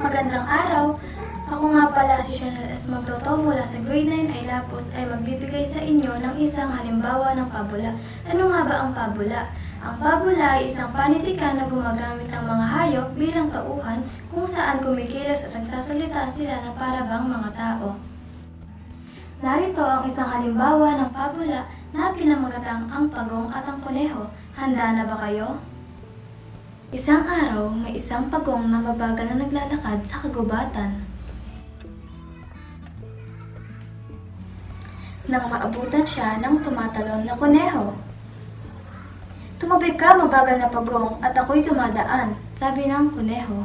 Magandang araw! Ako nga pala si Chanel S. Magtoto mula sa Grade 9 ay Lapos ay magbibigay sa inyo ng isang halimbawa ng pabula. Ano nga ba ang pabula? Ang pabula ay isang panitikan na gumagamit ng mga hayop bilang tauhan kung saan kumikilos at nagsasalita sila na para bang mga tao. Narito ang isang halimbawa ng pabula na pinamagatang ang pagong at ang kuneho. Handa na ba kayo? Isang araw, may isang pagong na mabagal na naglalakad sa kagubatan. Nang maabutan siya ng tumatalon na kuneho. "Tumabig ka, mabagal na pagong, at ako'y dumadaan," sabi ng kuneho.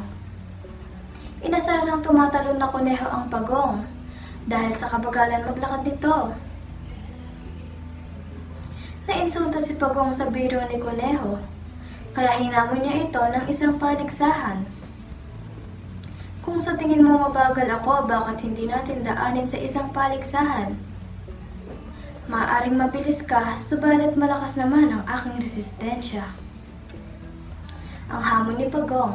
Inasar ng tumatalon na kuneho ang pagong dahil sa kabagalan maglakad nito. Nainsulto si pagong sa biro ni kuneho. Kaya hinamon niya ito ng isang paligsahan. "Kung sa tingin mo mabagal ako, bakit hindi natin daanin sa isang paligsahan? Maaaring mabilis ka, subalit malakas naman ang aking resistensya." Ang hamon ni pagong.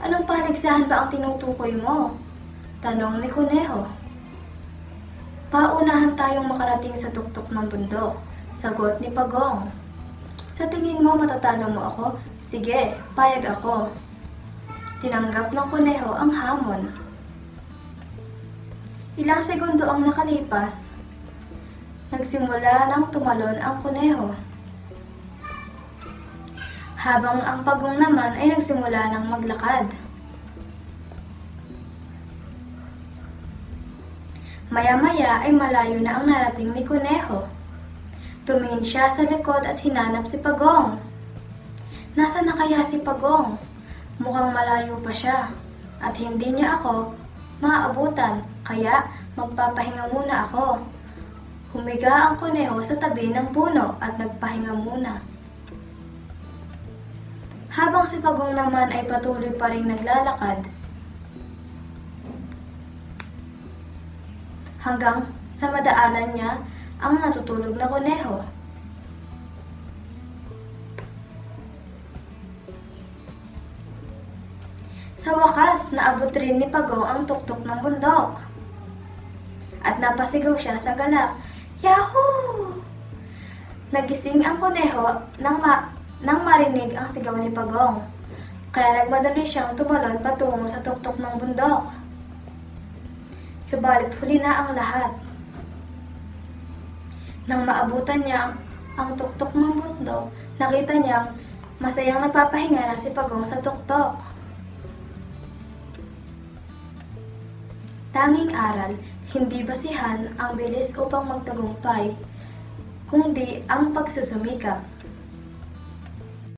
"Anong paligsahan ba ang tinutukoy mo?" tanong ni kuneho. "Paunahan tayong makarating sa tuktok ng bundok," sagot ni pagong. "Sa tingin mo matatalo mo ako? Sige, payag ako." Tinanggap ng kuneho ang hamon. Ilang segundo ang nakalipas. Nagsimula ng tumalon ang kuneho. Habang ang pagong naman ay nagsimula ng maglakad. Maya-maya ay malayo na ang narating ni kuneho. Tumingin siya sa likod at hinanap si pagong. Nasaan na kaya si pagong? Mukhang malayo pa siya at hindi niya ako maaabutan, kaya magpapahinga muna ako. Humiga ang kuneho sa tabi ng puno at nagpahinga muna. Habang si pagong naman ay patuloy pa ring naglalakad. Hanggang sa madaanan niya ang natutulog na kuneho. Sa wakas, naabot rin ni pagong ang tuktok ng bundok. At napasigaw siya sa galak, "Yahoo!" Nagising ang kuneho nang marinig ang sigaw ni pagong. Kaya nagmadali siyang tumalon patungo sa tuktok ng bundok. Subalit huli na ang lahat. Nang maabutan niya ang tuktok ng bundok, nakita niyang masayang nagpapahinga na si pagong sa tuktok. Tanging aral, hindi basihan ang bilis upang magtagumpay, kundi ang pagsusumikap.